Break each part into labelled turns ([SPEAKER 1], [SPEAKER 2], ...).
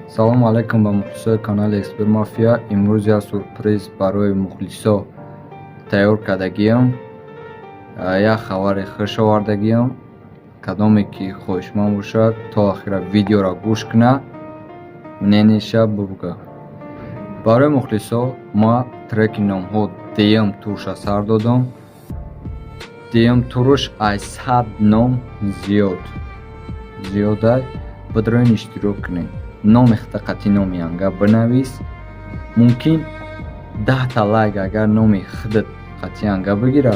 [SPEAKER 1] салом алайкум ба мухлисои канали Expert Mafia. имрӯз як сурприз барои мухлисо тайёр кардагиам. Як хабари хуш овардагиам. кадоме ки хоҳишманд бошад то охира видеоро гӯш кунад, мнениеша бигӯяд. барои мухлисо ма треки номҳо DM турша сар додам. DM туруш аз 100 ном зиёда бидроин иштирок кунед. номи хитақати номи анга бинавис. мумкин 10 та лайк агар номи хитақати анга бигира,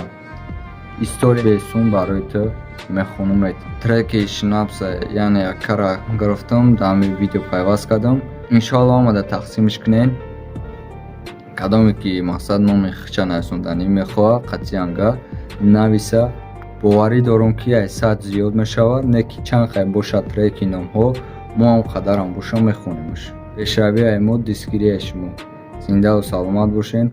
[SPEAKER 1] история бесум барои ту мехонам. треки шнапса яъне якара гирифтам, дар ҳамин видео пайваст кардам. иншоалло омада тақсимш кунед. кадоме ки мақсад номи хича нависондани мехоҳад қатъи анга нависа. боварӣ дорам ки аз 100 зиёд мешавад. не ки чанд хай бошад треки номҳо, мо ҳам қадарам боша мехонемш. пешравии мо дистгирии шумо. зиндаву саломат бошед.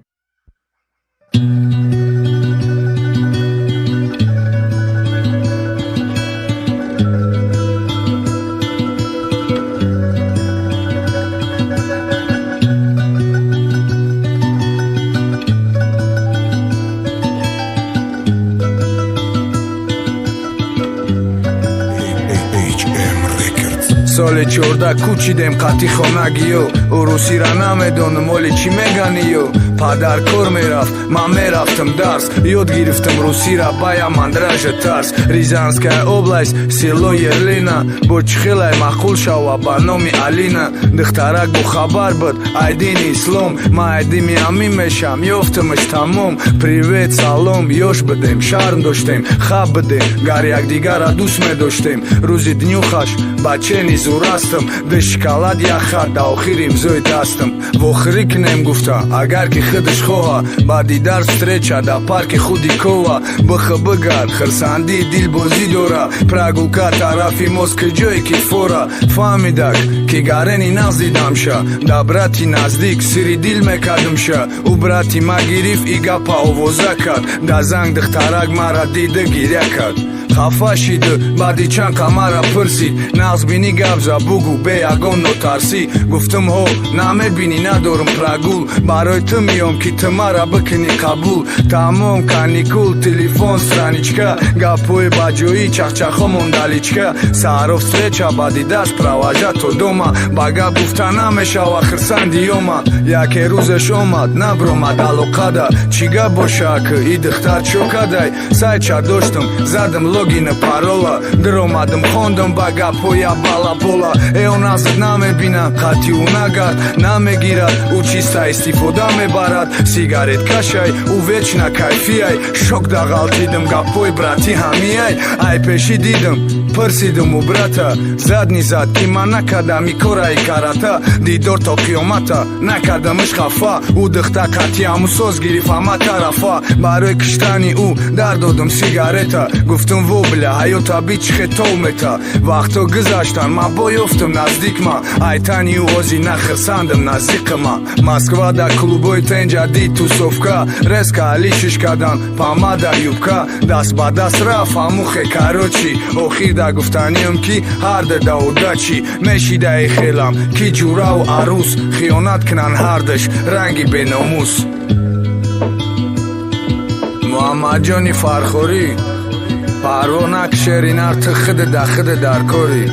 [SPEAKER 2] соли 14 кучидем қати хонагиё, урусира намедонам моли чӣ меганиё. падар кор мерафт, ман мерафтам дарс, ёд гирифтам русира бая мандража тарс. рязанская область, село Ерлина, бо чихелай маъқул шава ба номи Алина. духтарак бо хабар буд ай дини ислом, ма ай дими амин мешам, ёфтамаш тамом. привет салом, ёш будем, шарм доштем, хаб будем, гар якдигара дӯст медоштем. рӯзи днюхаш бачени зурастам, да шоколад яхад да охир имзои дастам. вохирӣ кунем гуфта агар ки худаш хоҳа, баъди дарс встреча да парки худи кова. бихӯ бигар хирсандии дилбозӣ дора, прогулка тарафи мост куҷое ки фора. фаҳмидак ки гарени назди дамша, да брати наздик сири дил мекардымша. ӯ брати ма гирифт и гапа овоза кард, да занг духтарак мара дида гиря кард. хафа шиду баъди чанд камара пурсид, нағзбини гап за бугу бе ягон нотарсӣ. гуфтам ҳо намебинӣ надорам прогул, барои ту меём ки ту мара бикунӣ қабул. тамом каникул, телефон страничка, гапҳои баҷоӣ чахчахо мондаличка. саҳро встреча баъди дарс провожат то дома, ба гап гуфта намешава хирсанди ёма. яке рӯзаш омад набромад алоқада, чӣ гап боша ки и духтар чо кадай. сайча доштам задам логина парола, даромадам хондам ба гапҳоя балабола. он назд намебинад хати ӯ нагард, намегирад ӯ чиста истифода мебарад. сигарет кашай ӯ вечна кайфияй, шок дағалтидам гапҳои брати ҳамияй. ай пеши дидам пурсидам ӯ брата, задни зад ки ман накардам и кораи карата. дидор то қиёмата накардамаш хафа, ӯ духта қатъи ҳамусоз гирифт ҳама тарафа. барои киштани ӯ дар додам сигарета, гуфтам во бля ҳаёта би чӣ хетол мета. вақто гузаштан ма бо ёфтам наздикма, ай тани ӯ ози нахирсандам наздиқма. москва да клубои тенҷади тусовка, резка алишиш кардан помада юбка. даст ба даст рафт ҳамухе карочи, охир да гуфтаниям ки ҳарда да удачи. мешидаи хелам ки ҷураву арӯс, хиёнат кунан ҳардаш ранги беномус. муҳаммадҷони фархорӣ, парво накшеринар ту худе да худе дар корӣ.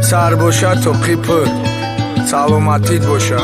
[SPEAKER 2] сар боша то қипр, саломатит боша.